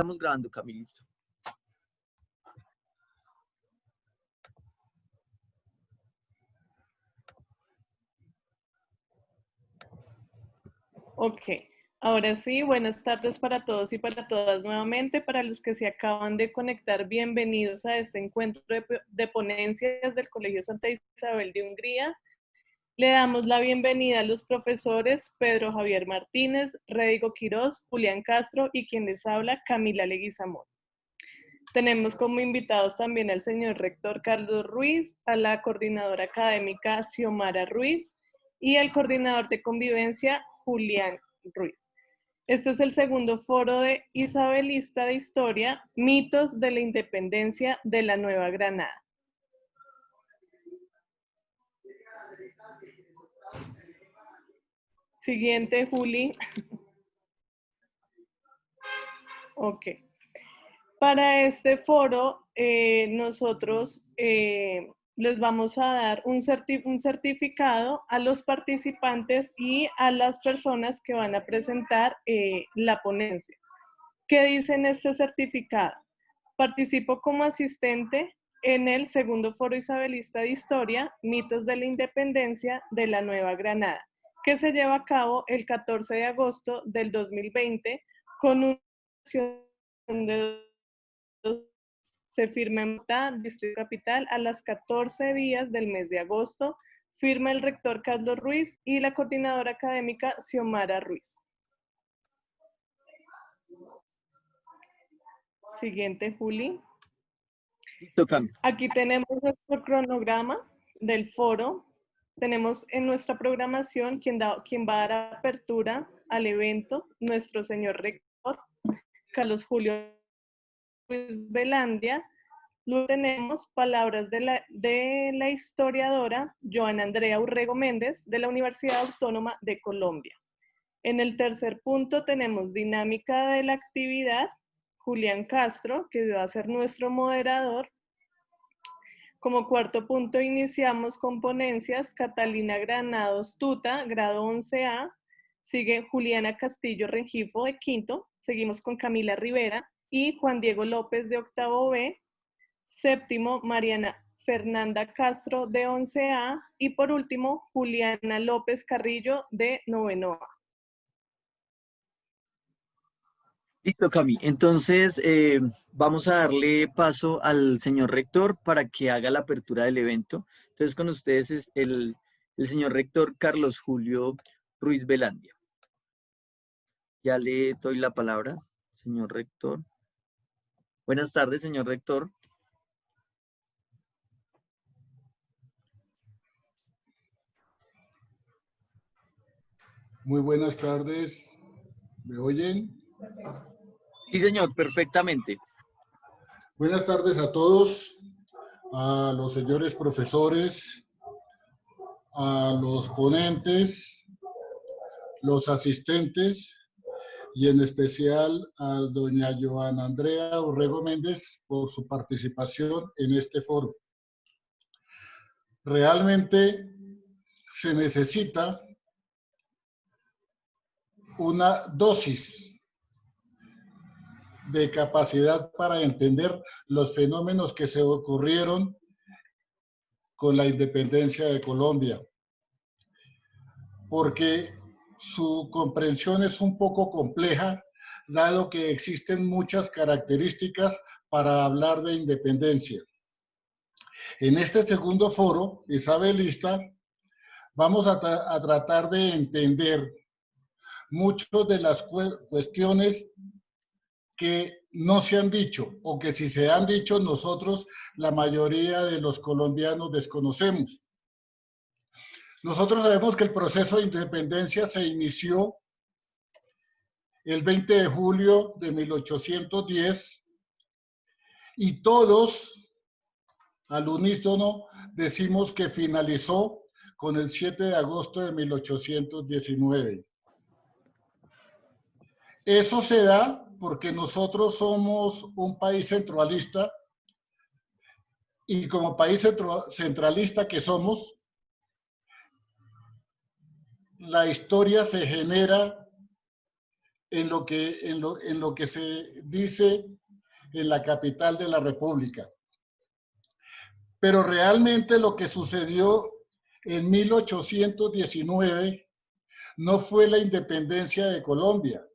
estamos grabando, Cami, listo. Ok, ahora sí, buenas tardes para todos y para todas nuevamente. Para los que se acaban de conectar, bienvenidos a este encuentro de ponencias del Colegio Santa Isabel de Hungría. Le damos la bienvenida a los profesores Pedro Javier Martínez, Redigo Quirós, Julián Castro y quien les habla, Camila Leguizamón. Tenemos como invitados también al señor rector Carlos Ruiz, a la coordinadora académica Xiomara Ruiz y al coordinador de convivencia Julián Ruiz. Este es el segundo foro de Isabelista de Historia, mitos de la independencia de la Nueva Granada. Siguiente, Juli. Ok. Para este foro, nosotros les vamos a dar un certificado a los participantes y a las personas que van a presentar la ponencia. ¿Qué dice en este certificado? Participo como asistente en el segundo foro isabelista de historia, mitos de la independencia de la Nueva Granada, que se lleva a cabo el 14 de agosto del 2020 con una sesión de se firma en Bogotá, Distrito Capital, a las 14 días del mes de agosto. Firma el rector Carlos Ruiz y la coordinadora académica Xiomara Ruiz. Siguiente, Juli. Listo, Cami. Aquí tenemos nuestro cronograma del foro. Tenemos en nuestra programación quien va a dar apertura al evento, nuestro señor rector, Carlos Julio Ruiz Velandia. Luego tenemos palabras de la historiadora Joana Andrea Urrego Méndez de la Universidad Autónoma de Colombia. En el tercer punto tenemos dinámica de la actividad, Julián Castro, que va a ser nuestro moderador. Como cuarto punto iniciamos con ponencias, Catalina Granados Tuta, grado 11A, sigue Juliana Castillo Rengifo de quinto, seguimos con Camila Rivera y Juan Diego López de octavo B, séptimo, Mariana Fernanda Castro de 11A y por último, Juliana López Carrillo de noveno A. Listo, Cami. Entonces, vamos a darle paso al señor rector para que haga la apertura del evento. Entonces, con ustedes es el señor rector Carlos Julio Ruiz Velandia. Ya le doy la palabra, señor rector. Buenas tardes, señor rector. Muy buenas tardes. ¿Me oyen? Sí, señor, perfectamente. Buenas tardes a todos, a los señores profesores, a los ponentes, los asistentes y en especial a doña Joana Andrea Urrego Méndez por su participación en este foro. Realmente se necesita una dosis de capacidad para entender los fenómenos que se ocurrieron con la independencia de Colombia, porque su comprensión es un poco compleja, dado que existen muchas características para hablar de independencia. En este segundo foro isabelista, vamos a tratar de entender muchas de las cuestiones que no se han dicho o que si se han dicho nosotros, la mayoría de los colombianos desconocemos. Nosotros sabemos que el proceso de independencia se inició el 20 de julio de 1810 y todos al unísono decimos que finalizó con el 7 de agosto de 1819. Eso se da porque nosotros somos un país centralista y como país centralista que somos, la historia se genera en lo que se dice en la capital de la República. Pero realmente lo que sucedió en 1819 no fue la independencia de Colombia.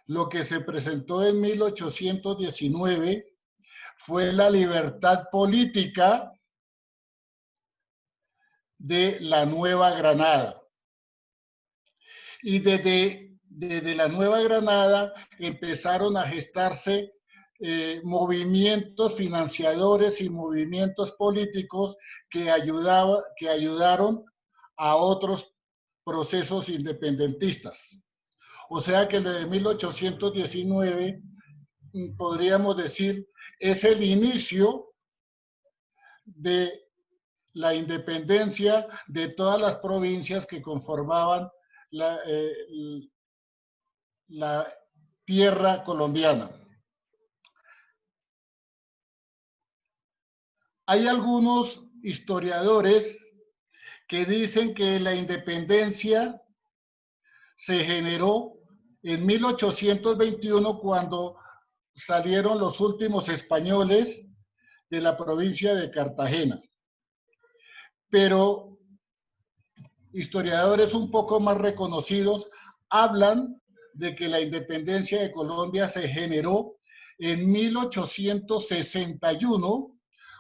Lo que se presentó en 1819 fue la libertad política de la Nueva Granada. Y desde la Nueva Granada empezaron a gestarse movimientos financiadores y movimientos políticos que ayudaron a otros procesos independentistas. O sea que desde 1819, podríamos decir, es el inicio de la independencia de todas las provincias que conformaban la tierra colombiana. Hay algunos historiadores que dicen que la independencia se generó en 1821 cuando salieron los últimos españoles de la provincia de Cartagena. Pero historiadores un poco más reconocidos hablan de que la independencia de Colombia se generó en 1861,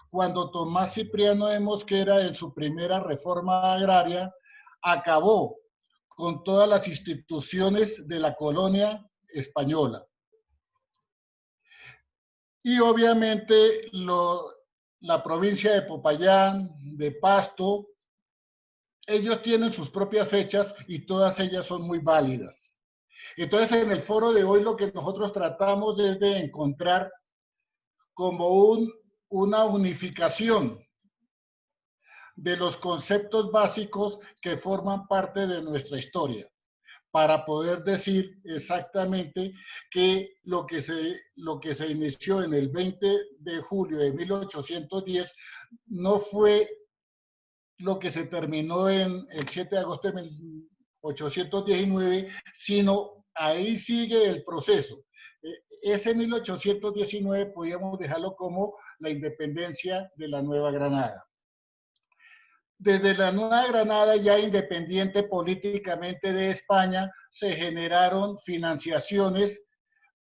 cuando Tomás Cipriano de Mosquera, en su primera reforma agraria, acabó con todas las instituciones de la colonia española. Y obviamente la provincia de Popayán, de Pasto, ellos tienen sus propias fechas y todas ellas son muy válidas. Entonces, en el foro de hoy lo que nosotros tratamos es de encontrar como una unificación de los conceptos básicos que forman parte de nuestra historia, para poder decir exactamente que lo que se inició en el 20 de julio de 1810 no fue lo que se terminó en el 7 de agosto de 1819, sino ahí sigue el proceso. Ese 1819 podríamos dejarlo como la independencia de la Nueva Granada. Desde la Nueva Granada, ya independiente políticamente de España, se generaron financiaciones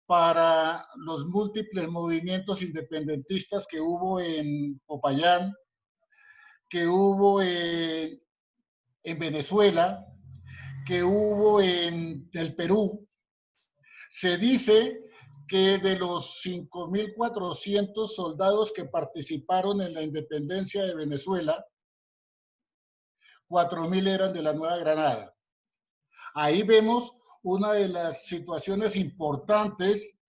para los múltiples movimientos independentistas que hubo en Popayán, que hubo en Venezuela, que hubo en el Perú. Se dice que de los 5.400 soldados que participaron en la independencia de Venezuela, 4.000 eran de la Nueva Granada. Ahí vemos una de las situaciones importantes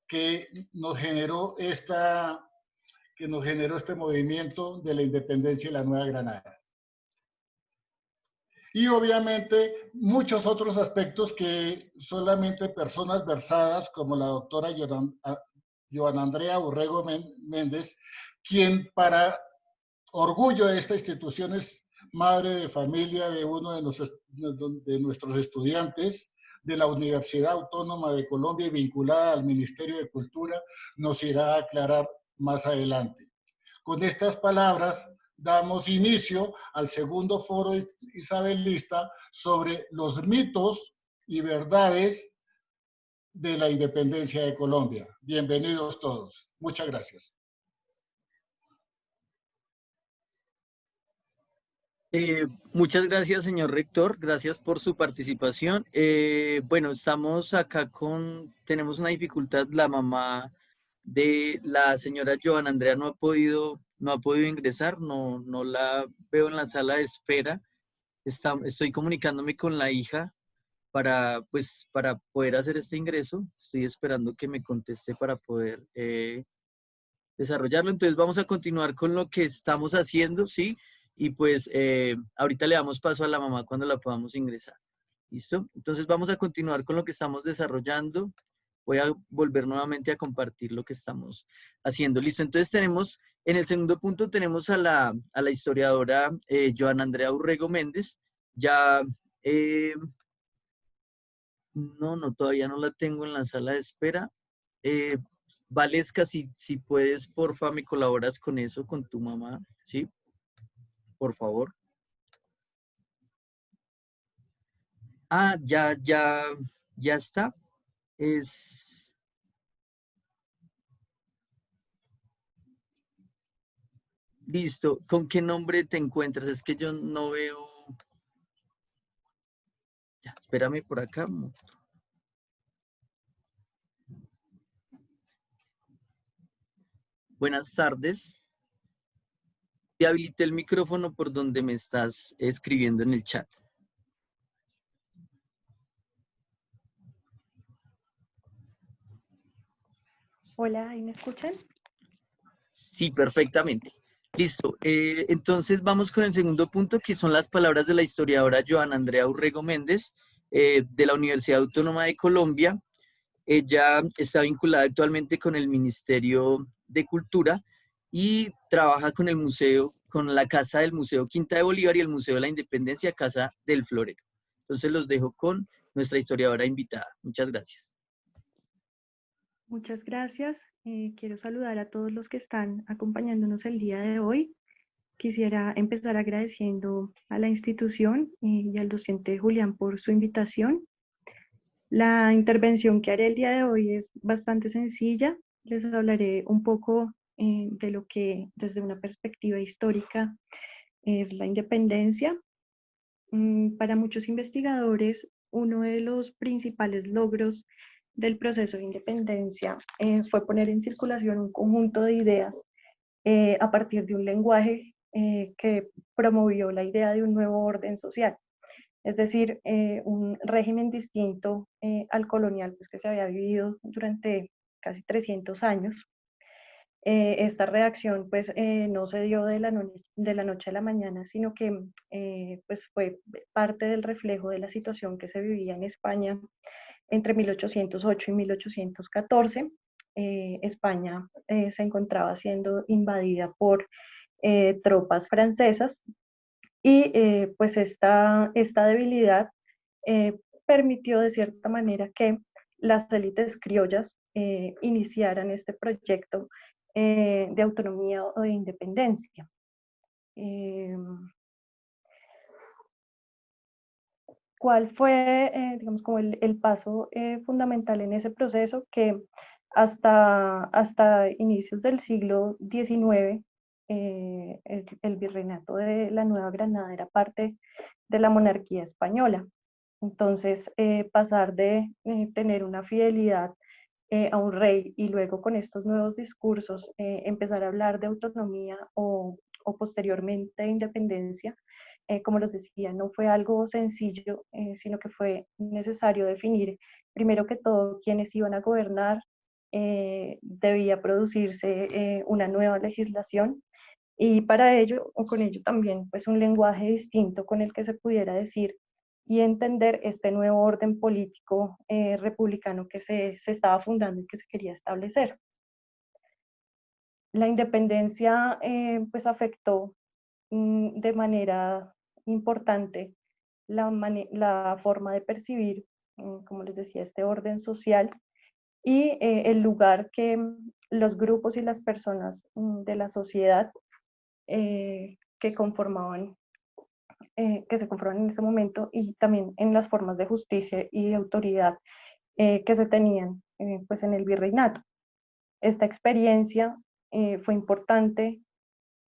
que nos generó este movimiento de la independencia de la Nueva Granada. Y obviamente muchos otros aspectos que solamente personas versadas como la doctora Joana Andrea Urrego Méndez, quien para orgullo de esta institución es madre de familia de uno de nuestros estudiantes de la Universidad Autónoma de Colombia y vinculada al Ministerio de Cultura, nos irá a aclarar más adelante. Con estas palabras damos inicio al segundo foro isabelista sobre los mitos y verdades de la independencia de Colombia. Bienvenidos todos. Muchas gracias. Muchas gracias, señor rector. Gracias por su participación. Bueno, estamos acá tenemos una dificultad. La mamá de la señora Joana Andrea no ha podido ingresar, no la veo en la sala de espera. Estoy comunicándome con la hija para poder hacer este ingreso. Estoy esperando que me conteste para poder desarrollarlo. Entonces vamos a continuar con lo que estamos haciendo, ¿sí? Y pues ahorita le damos paso a la mamá cuando la podamos ingresar. ¿Listo? Entonces vamos a continuar con lo que estamos desarrollando. Voy a volver nuevamente a compartir lo que estamos haciendo. Listo, entonces tenemos, en el segundo punto tenemos a la historiadora Joana Andrea Urrego Méndez. Ya No, no, todavía no la tengo en la sala de espera. Eh, Valesca, si puedes, porfa, me colaboras con eso, con tu mamá, ¿sí? Por favor. Ah, ya está. Es listo. ¿Con qué nombre te encuentras? Es que yo no veo. Ya, espérame por acá. Buenas tardes. Te habilité el micrófono por donde me estás escribiendo en el chat. Hola, ¿ahí me escuchan? Sí, perfectamente. Listo. Entonces vamos con el segundo punto, que son las palabras de la historiadora Joana Andrea Urrego Méndez, de la Universidad Autónoma de Colombia. Ella está vinculada actualmente con el Ministerio de Cultura y trabaja con el museo, con la Casa del Museo Quinta de Bolívar y el Museo de la Independencia, Casa del Florero. Entonces los dejo con nuestra historiadora invitada. Muchas gracias. Muchas gracias. Quiero saludar a todos los que están acompañándonos el día de hoy. Quisiera empezar agradeciendo a la institución y al docente Julián por su invitación. La intervención que haré el día de hoy es bastante sencilla. Les hablaré un poco de lo que desde una perspectiva histórica es la independencia. Para muchos investigadores, uno de los principales logros del proceso de independencia fue poner en circulación un conjunto de ideas a partir de un lenguaje que promovió la idea de un nuevo orden social, es decir, un régimen distinto al colonial, pues, que se había vivido durante casi 300 años. Esta reacción pues no se dio de la noche a la mañana, sino que pues fue parte del reflejo de la situación que se vivía en España entre 1808 y 1814. España se encontraba siendo invadida por tropas francesas y pues esta debilidad eh, permitió de cierta manera que las élites criollas iniciaran este proyecto de autonomía o de independencia. ¿Cuál fue, digamos, como el paso fundamental en ese proceso? Que hasta inicios del siglo XIX, el virreinato de la Nueva Granada era parte de la monarquía española. Entonces, pasar de tener una fidelidad a un rey y luego con estos nuevos discursos empezar a hablar de autonomía o posteriormente de independencia, como les decía, no fue algo sencillo, sino que fue necesario definir primero que todo quiénes iban a gobernar, debía producirse una nueva legislación y para ello, o con ello también, pues un lenguaje distinto con el que se pudiera decir y entender este nuevo orden político republicano que se estaba fundando y que se quería establecer. La independencia pues afectó de manera importante la forma de percibir, como les decía, este orden social y el lugar que los grupos y las personas de la sociedad que conformaban, que se conforman en ese momento y también en las formas de justicia y de autoridad que se tenían pues en el virreinato. Esta experiencia fue importante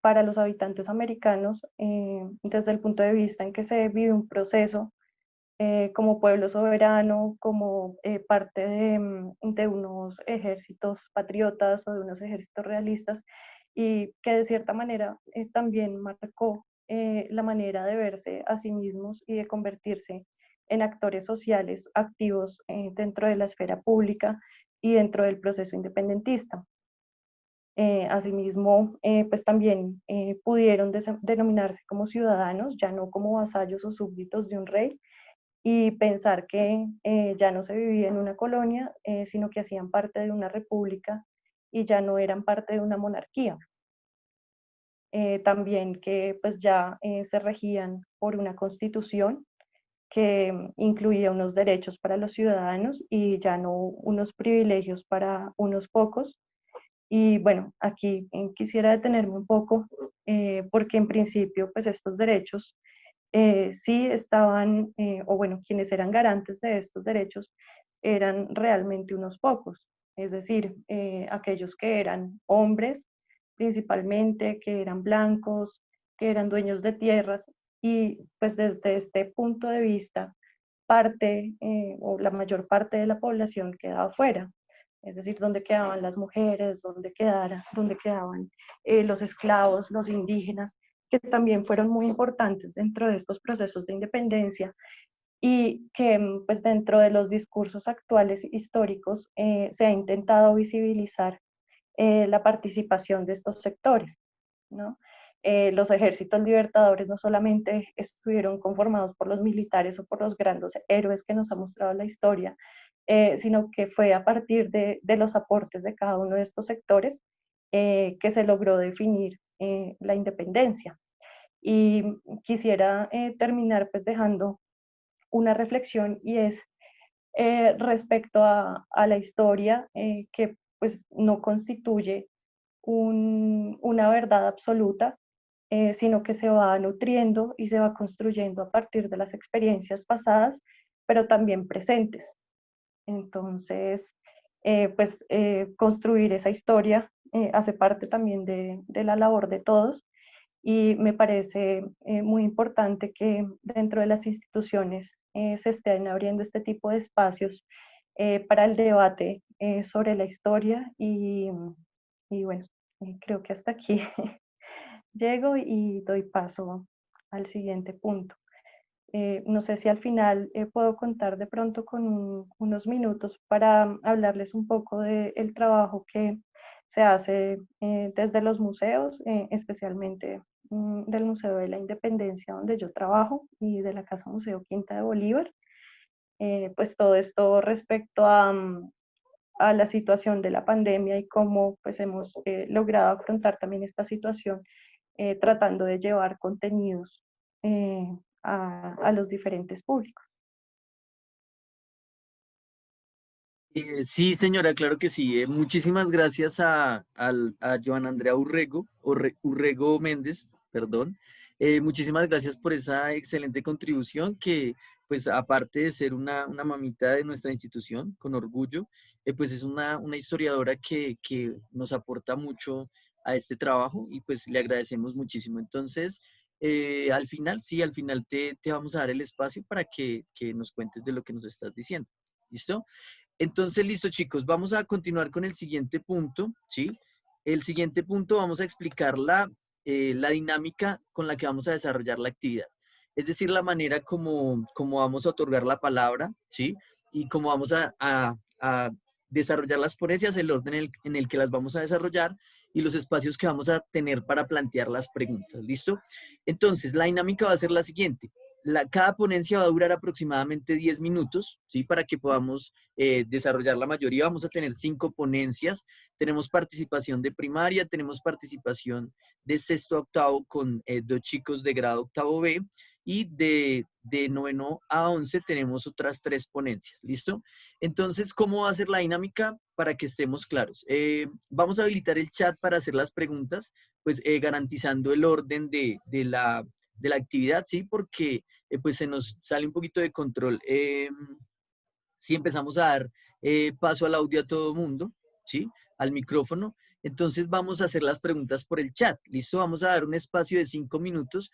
para los habitantes americanos desde el punto de vista en que se vive un proceso como pueblo soberano, como parte de unos ejércitos patriotas o de unos ejércitos realistas, y que de cierta manera también marcó la manera de verse a sí mismos y de convertirse en actores sociales activos dentro de la esfera pública y dentro del proceso independentista. Asimismo, pues también pudieron denominarse como ciudadanos, ya no como vasallos o súbditos de un rey, y pensar que ya no se vivía en una colonia, sino que hacían parte de una república y ya no eran parte de una monarquía. También que pues ya se regían por una constitución que incluía unos derechos para los ciudadanos y ya no unos privilegios para unos pocos. Y bueno, aquí quisiera detenerme un poco porque en principio pues estos derechos sí estaban, o bueno, quienes eran garantes de estos derechos eran realmente unos pocos, es decir, aquellos que eran hombres principalmente, que eran blancos, que eran dueños de tierras, y pues desde este punto de vista, parte o la mayor parte de la población quedaba fuera, es decir, dónde quedaban las mujeres, dónde quedaban los esclavos, los indígenas, que también fueron muy importantes dentro de estos procesos de independencia y que pues dentro de los discursos actuales históricos se ha intentado visibilizar la participación de estos sectores, ¿no? Los ejércitos libertadores no solamente estuvieron conformados por los militares o por los grandes héroes que nos ha mostrado la historia, sino que fue a partir de los aportes de cada uno de estos sectores que se logró definir la independencia. Y quisiera terminar pues dejando una reflexión y es respecto a la historia que pues no constituye una verdad absoluta, sino que se va nutriendo y se va construyendo a partir de las experiencias pasadas, pero también presentes. Entonces, construir esa historia hace parte también de la labor de todos y me parece muy importante que dentro de las instituciones se estén abriendo este tipo de espacios para el debate sobre la historia y bueno, creo que hasta aquí llego y doy paso al siguiente punto. No sé si al final puedo contar de pronto con unos minutos para hablarles un poco del trabajo que se hace desde los museos, especialmente del Museo de la Independencia donde yo trabajo y de la Casa Museo Quinta de Bolívar. Pues todo esto respecto a la situación de la pandemia y cómo pues hemos logrado afrontar también esta situación tratando de llevar contenidos eh, a los diferentes públicos. Sí, señora, claro que sí. Muchísimas gracias a Joan Andrea Urrego Méndez, perdón. Muchísimas gracias por esa excelente contribución que, pues, aparte de ser una mamita de nuestra institución, con orgullo, pues es una historiadora que nos aporta mucho a este trabajo y pues le agradecemos muchísimo. Entonces, al final, sí, al final te vamos a dar el espacio para que nos cuentes de lo que nos estás diciendo. ¿Listo? Entonces, listo, chicos, vamos a continuar con el siguiente punto, ¿sí? El siguiente punto vamos a explicar la dinámica con la que vamos a desarrollar la actividad. Es decir, la manera como vamos a otorgar la palabra, ¿sí? Y cómo vamos a desarrollar las ponencias, el orden en el que las vamos a desarrollar y los espacios que vamos a tener para plantear las preguntas, ¿listo? Entonces, la dinámica va a ser la siguiente. Cada ponencia va a durar aproximadamente 10 minutos, ¿sí? Para que podamos desarrollar la mayoría. Vamos a tener 5 ponencias. Tenemos participación de primaria, tenemos participación de sexto a octavo con 2 chicos de grado octavo B y de noveno a 11 tenemos otras 3 ponencias, ¿listo? Entonces, ¿cómo va a ser la dinámica? Para que estemos claros. Vamos a habilitar el chat para hacer las preguntas, pues garantizando el orden de la actividad, ¿sí? Porque pues se nos sale un poquito de control. Si empezamos a dar paso al audio a todo mundo, ¿sí? Al micrófono, entonces vamos a hacer las preguntas por el chat, ¿listo? Vamos a dar un espacio de 5 minutos,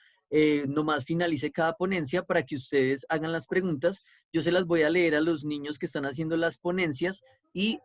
nomás finalice cada ponencia para que ustedes hagan las preguntas. Yo se las voy a leer a los niños que están haciendo las ponencias y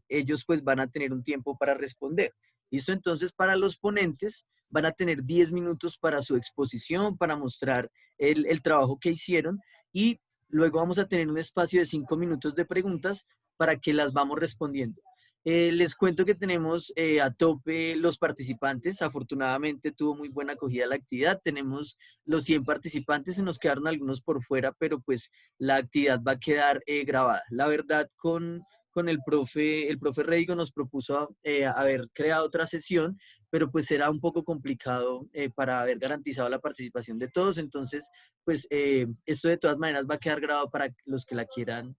ellos pues van a tener un tiempo para responder, ¿listo? Entonces para los ponentes van a tener 10 minutos para su exposición, para mostrar el trabajo que hicieron y luego vamos a tener un espacio de 5 minutos de preguntas para que las vamos respondiendo. Les cuento que tenemos a tope los participantes. Afortunadamente tuvo muy buena acogida la actividad. Tenemos los 100 participantes, se nos quedaron algunos por fuera, pero pues la actividad va a quedar grabada. La verdad, con con el profe Reigo nos propuso haber creado otra sesión, pero pues era un poco complicado para haber garantizado la participación de todos. Entonces, pues esto de todas maneras va a quedar grabado para los que la quieran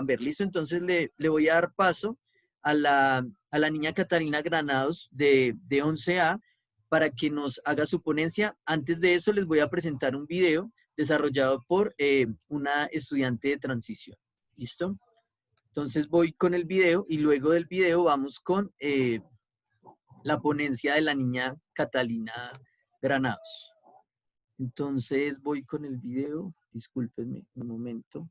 ver. ¿Listo? Entonces le voy a dar paso a la niña Catalina Granados de 11A para que nos haga su ponencia. Antes de eso les voy a presentar un video desarrollado por una estudiante de transición. ¿Listo? Entonces voy con el video y luego del video vamos con la ponencia de la niña Catalina Granados. Entonces voy con el video. Discúlpenme un momento.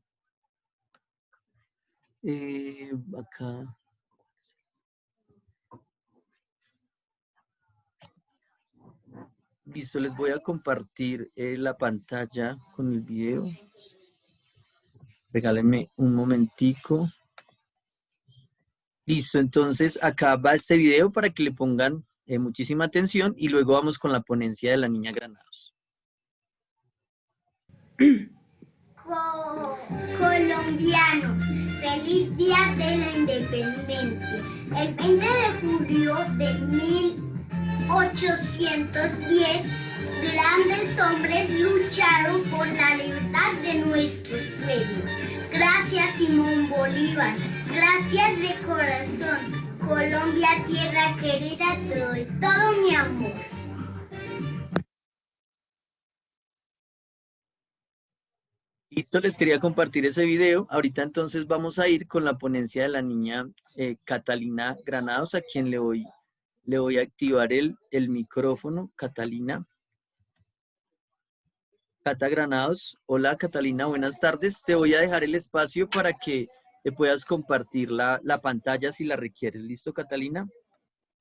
Acá. Listo, les voy a compartir la pantalla con el video. Regálenme un momentico. Listo, entonces acá va este video para que le pongan muchísima atención y luego vamos con la ponencia de la niña Granados. Colombianos, feliz día de la independencia. El 20 de julio de 1810, grandes hombres lucharon por la libertad de nuestros pueblos. Gracias, Simón Bolívar. Gracias de corazón. Colombia, tierra querida, te doy todo mi amor. Listo, les quería compartir ese video. Ahorita entonces vamos a ir con la ponencia de la niña Catalina Granados, a quien le voy a activar el micrófono. Catalina. Cata Granados. Hola Catalina, buenas tardes. Te voy a dejar el espacio para que puedas compartir la pantalla si la requieres. ¿Listo, Catalina?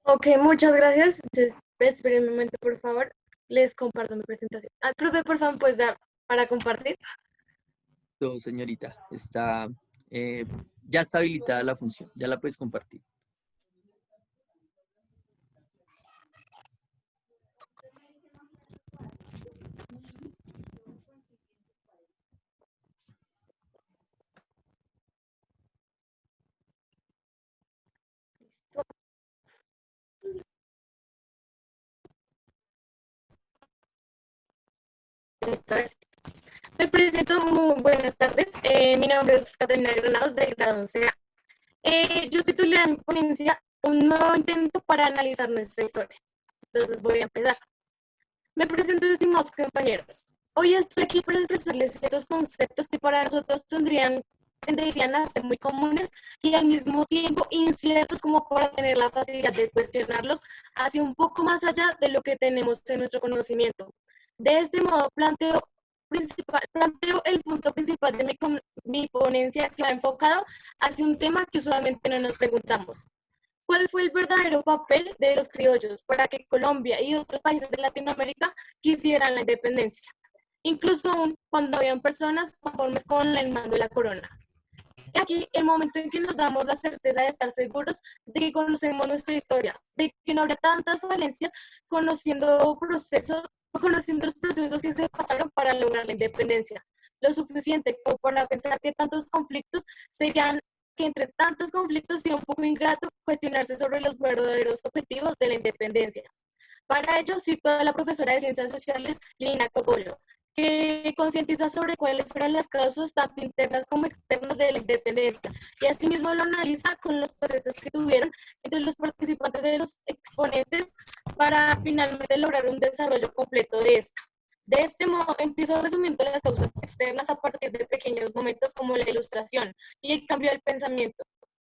Ok, muchas gracias. Entonces, esperen un momento, por favor. Les comparto mi presentación. Al profe, por favor, ¿puedes dar para compartir? No, señorita, ya está habilitada la función. Ya la puedes compartir. Listo. Listo. Me presento, muy buenas tardes. Mi nombre es Catalina Granados, de grado 11A. Yo titulé mi ponencia Un nuevo intento para analizar nuestra historia. Entonces voy a empezar. Me presento, estimados compañeros. Hoy estoy aquí para expresarles ciertos conceptos que para nosotros tenderían a ser muy comunes y al mismo tiempo inciertos, como para tener la facilidad de cuestionarlos hacia un poco más allá de lo que tenemos en nuestro conocimiento. De este modo planteo el punto principal de mi ponencia, que va enfocado hacia un tema que usualmente no nos preguntamos. ¿Cuál fue el verdadero papel de los criollos para que Colombia y otros países de Latinoamérica quisieran la independencia? Incluso aún cuando habían personas conformes con el mando de la corona. Aquí el momento en que nos damos la certeza de estar seguros de que conocemos nuestra historia, de que no habrá tantas falencias, conociendo los procesos que se pasaron para lograr la independencia. Lo suficiente como para pensar que entre tantos conflictos sería un poco ingrato cuestionarse sobre los verdaderos objetivos de la independencia. Para ello cito a la profesora de Ciencias Sociales, Lina Cogollo, que concientiza sobre cuáles fueron las causas tanto internas como externas de la independencia, y asimismo lo analiza con los procesos que tuvieron entre los participantes de los exponentes para finalmente lograr un desarrollo completo de esta. De este modo, empiezo resumiendo las causas externas a partir de pequeños momentos como la Ilustración y el cambio del pensamiento.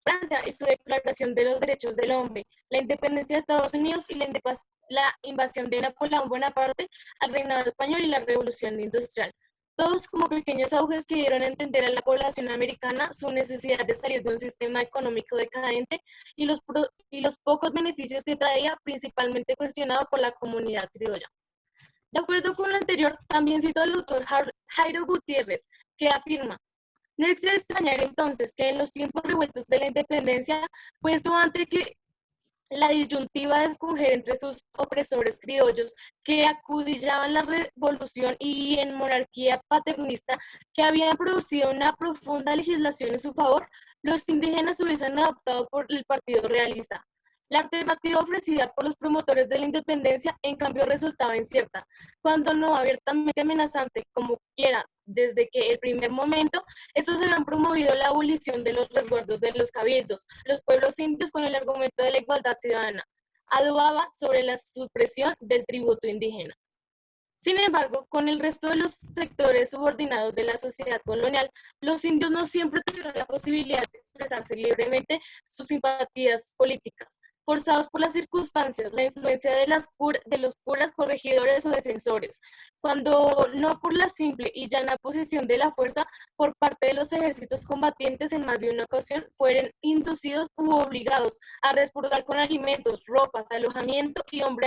Francia y su Declaración de los Derechos del Hombre, la independencia de Estados Unidos y la invasión de Napoleón Bonaparte al reinado español y la Revolución Industrial. Todos como pequeños auges que dieron a entender a la población americana su necesidad de salir de un sistema económico decadente y los pocos beneficios que traía, principalmente cuestionado por la comunidad criolla. De acuerdo con lo anterior, también cito al autor Jairo Gutiérrez, que afirma: no es de extrañar entonces que en los tiempos revueltos de la independencia, puesto ante que la disyuntiva de escoger entre sus opresores criollos que acudillaban la revolución y en monarquía paternista que habían producido una profunda legislación en su favor, los indígenas hubiesen adoptado por el Partido Realista. La alternativa ofrecida por los promotores de la independencia, en cambio, resultaba incierta, cuando no abiertamente amenazante, como quiera, desde que el primer momento, estos habían promovido la abolición de los resguardos de los cabildos, los pueblos indios con el argumento de la igualdad ciudadana, adobaba sobre la supresión del tributo indígena. Sin embargo, con el resto de los sectores subordinados de la sociedad colonial, los indios no siempre tuvieron la posibilidad de expresarse libremente sus simpatías políticas, forzados por las circunstancias, la influencia de los curas, corregidores o defensores, cuando no por la simple y llana posición de la fuerza por parte de los ejércitos combatientes en más de una ocasión, fueron inducidos u obligados a respaldar con alimentos, ropas, alojamiento y hombres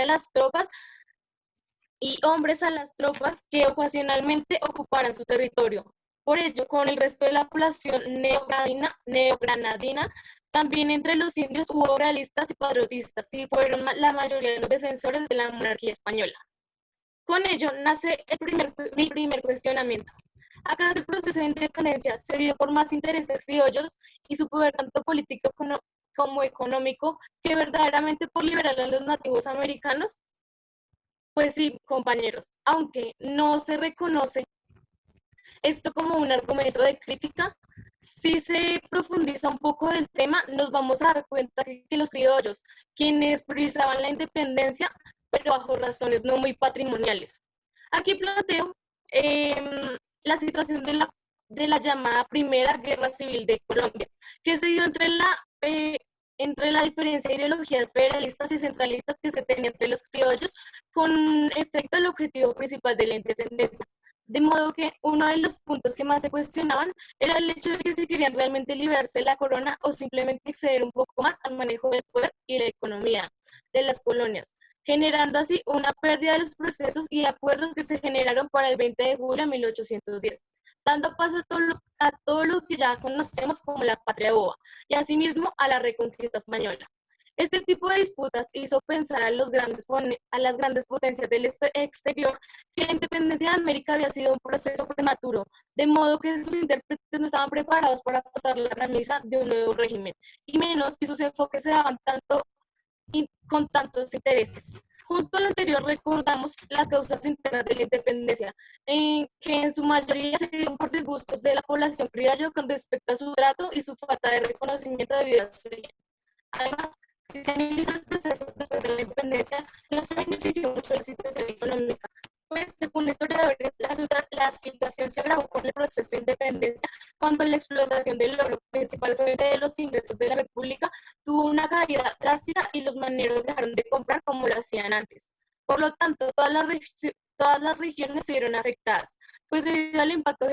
a las tropas que ocasionalmente ocuparan su territorio. Por ello, con el resto de la población neogranadina, también entre los indios hubo realistas y patriotistas, y fueron la mayoría de los defensores de la monarquía española. Con ello nace mi primer cuestionamiento. ¿Acaso el proceso de independencia se dio por más intereses criollos y su poder tanto político como económico que verdaderamente por liberar a los nativos americanos? Pues sí, compañeros, aunque no se reconoce esto como un argumento de crítica, si se profundiza un poco del tema, nos vamos a dar cuenta que los criollos, quienes priorizaban la independencia, pero bajo razones no muy patrimoniales. Aquí planteo la situación de la llamada Primera Guerra Civil de Colombia, que se dio entre la diferencia de ideologías federalistas y centralistas que se tenía entre los criollos con efecto al objetivo principal de la independencia. De modo que uno de los puntos que más se cuestionaban era el hecho de que si querían realmente liberarse de la corona o simplemente acceder un poco más al manejo del poder y la economía de las colonias, generando así una pérdida de los procesos y acuerdos que se generaron para el 20 de julio de 1810, dando paso a todo lo que ya conocemos como la patria boba y asimismo a la reconquista española. Este tipo de disputas hizo pensar a las grandes potencias del exterior que la independencia de América había sido un proceso prematuro, de modo que sus intérpretes no estaban preparados para aportar la premisa de un nuevo régimen, y menos que sus enfoques se daban con tantos intereses. Junto a lo anterior recordamos las causas internas de la independencia, que en su mayoría se dieron por disgustos de la población criolla con respecto a su trato y su falta de reconocimiento debido a su origen. Además, si se analiza los procesos después de la independencia, no se benefició mucho la situación económica, pues según historiadores, la situación se agravó con el proceso de independencia cuando la explotación del oro, principal fuente de los ingresos de la República, tuvo una caída drástica y los maneros dejaron de comprar como lo hacían antes. Por lo tanto, todas las regiones se vieron afectadas, pues debido al impacto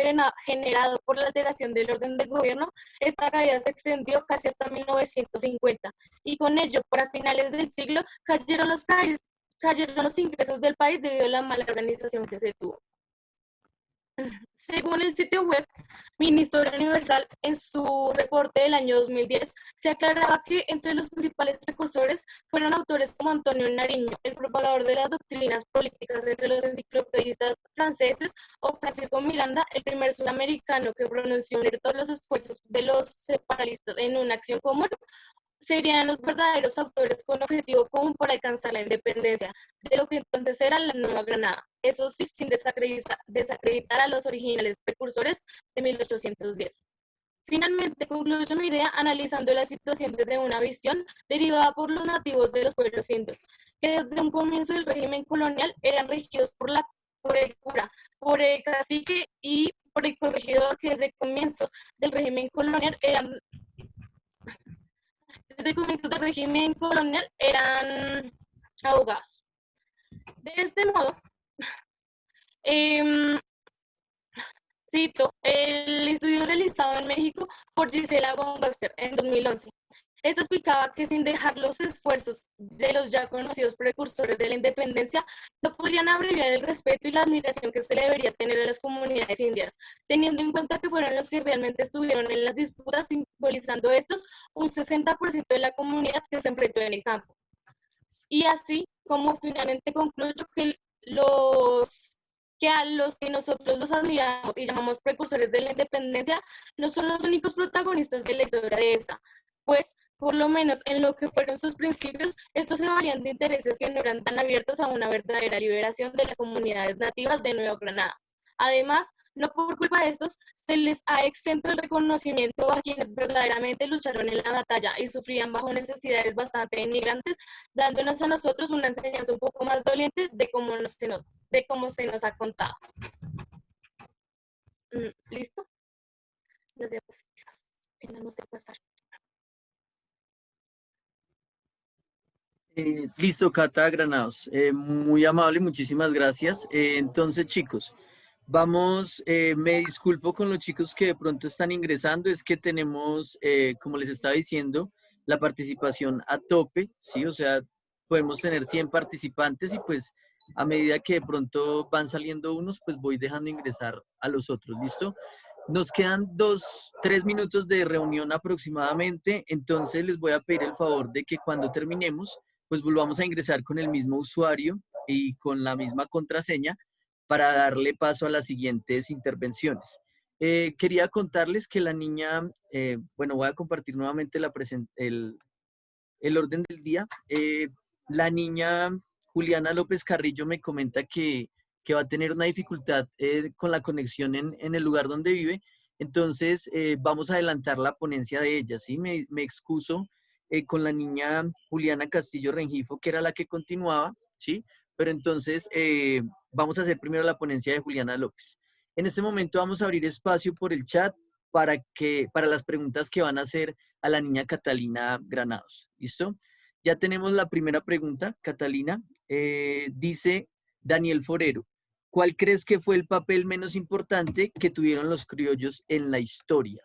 generado por la alteración del orden del gobierno, esta caída se extendió casi hasta 1950, y con ello, para finales del siglo, cayeron los ingresos del país debido a la mala organización que se tuvo. Según el sitio web Ministerio Universal, en su reporte del año 2010, se aclaraba que entre los principales precursores fueron autores como Antonio Nariño, el propagador de las doctrinas políticas entre los enciclopedistas franceses, o Francisco Miranda, el primer sudamericano que pronunció unir todos los esfuerzos de los separatistas en una acción común. Serían los verdaderos autores con objetivo común para alcanzar la independencia de lo que entonces era la Nueva Granada, eso sí, sin desacreditar a los originales precursores de 1810. Finalmente concluyo mi idea analizando la situación desde una visión derivada por los nativos de los pueblos indios, que desde un comienzo del régimen colonial eran regidos por el cura, por el cacique y por el corregidor, que desde comienzos del régimen colonial eran abogados. De este modo, cito el estudio realizado en México por Gisela von Webster en 2011. Esto explicaba que sin dejar los esfuerzos de los ya conocidos precursores de la independencia, no podrían abreviar el respeto y la admiración que se le debería tener a las comunidades indias, teniendo en cuenta que fueron los que realmente estuvieron en las disputas, simbolizando estos un 60% de la comunidad que se enfrentó en el campo. Y así como finalmente concluyo que los que a los que nosotros los admiramos y llamamos precursores de la independencia, no son los únicos protagonistas de la historia de esa, pues, por lo menos en lo que fueron sus principios, estos se valían de intereses que no eran tan abiertos a una verdadera liberación de las comunidades nativas de Nueva Granada. Además, no por culpa de estos, se les ha exento el reconocimiento a quienes verdaderamente lucharon en la batalla y sufrían bajo necesidades bastante denigrantes, dándonos a nosotros una enseñanza un poco más doliente de cómo se nos ha contado. ¿Listo? Las diapositivas. Tenemos que pasar. Listo, Cata Granados. Muy amable, muchísimas gracias. Entonces, chicos, vamos, me disculpo con los chicos que de pronto están ingresando, es que tenemos, como les estaba diciendo, la participación a tope, ¿sí? O sea, podemos tener 100 participantes y pues a medida que de pronto van saliendo unos, pues voy dejando ingresar a los otros, ¿listo? Nos quedan 3 minutos de reunión aproximadamente, entonces les voy a pedir el favor de que cuando terminemos, pues volvamos a ingresar con el mismo usuario y con la misma contraseña para darle paso a las siguientes intervenciones. Quería contarles que la niña, bueno, voy a compartir nuevamente el orden del día. La niña Juliana López Carrillo me comenta que va a tener una dificultad con la conexión en el lugar donde vive. Entonces, vamos a adelantar la ponencia de ella, ¿sí? Me excuso con la niña Juliana Castillo Rengifo, que era la que continuaba, ¿sí? Pero entonces, vamos a hacer primero la ponencia de Juliana López. En este momento vamos a abrir espacio por el chat para las preguntas que van a hacer a la niña Catalina Granados. ¿Listo? Ya tenemos la primera pregunta, Catalina. Dice Daniel Forero, ¿cuál crees que fue el papel menos importante que tuvieron los criollos en la historia?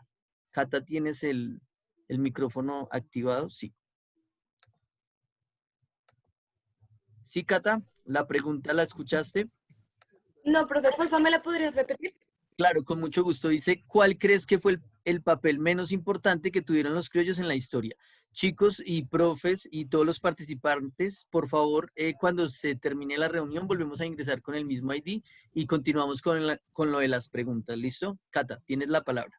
Cata, ¿tienes el micrófono activado? Sí. Sí, Cata, la pregunta la escuchaste. No, profe, por favor, ¿me la podrías repetir? Claro, con mucho gusto. Dice, ¿cuál crees que fue el papel menos importante que tuvieron los criollos en la historia? Chicos y profes y todos los participantes, por favor, cuando se termine la reunión, volvemos a ingresar con el mismo ID y continuamos con lo de las preguntas. ¿Listo? Cata, tienes la palabra.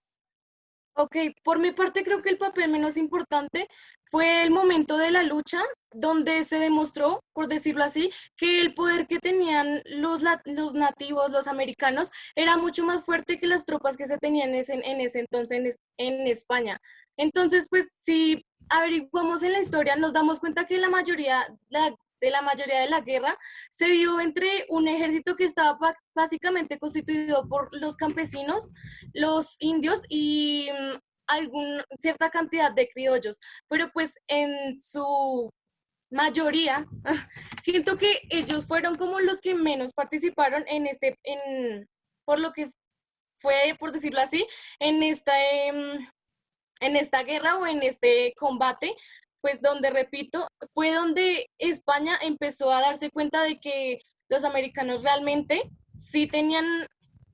Ok, por mi parte creo que el papel menos importante fue el momento de la lucha donde se demostró, por decirlo así, que el poder que tenían los nativos, los americanos, era mucho más fuerte que las tropas que se tenían en ese entonces en España. Entonces, pues si averiguamos en la historia, nos damos cuenta que la mayoría de la guerra se dio entre un ejército que estaba básicamente constituido por los campesinos, los indios y cierta cantidad de criollos, pero pues en su mayoría, siento que ellos fueron como los que menos participaron por lo que fue, por decirlo así, en esta guerra o en este combate, pues donde, repito, fue donde España empezó a darse cuenta de que los americanos realmente sí tenían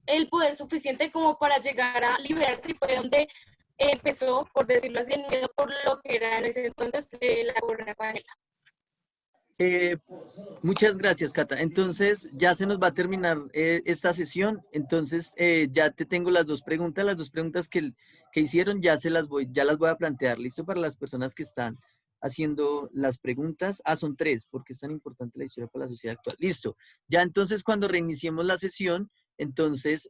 el poder suficiente como para llegar a liberarse, y fue donde empezó, por decirlo así, el miedo por lo que era en ese entonces la corona española. Muchas gracias, Cata. Entonces, ya se nos va a terminar esta sesión. Entonces, ya te tengo las dos preguntas que hicieron, ya las voy a plantear. ¿Listo? Para las personas que están haciendo las preguntas. Son 3, porque es tan importante la historia para la sociedad actual. Listo. Ya entonces, cuando reiniciemos la sesión, entonces,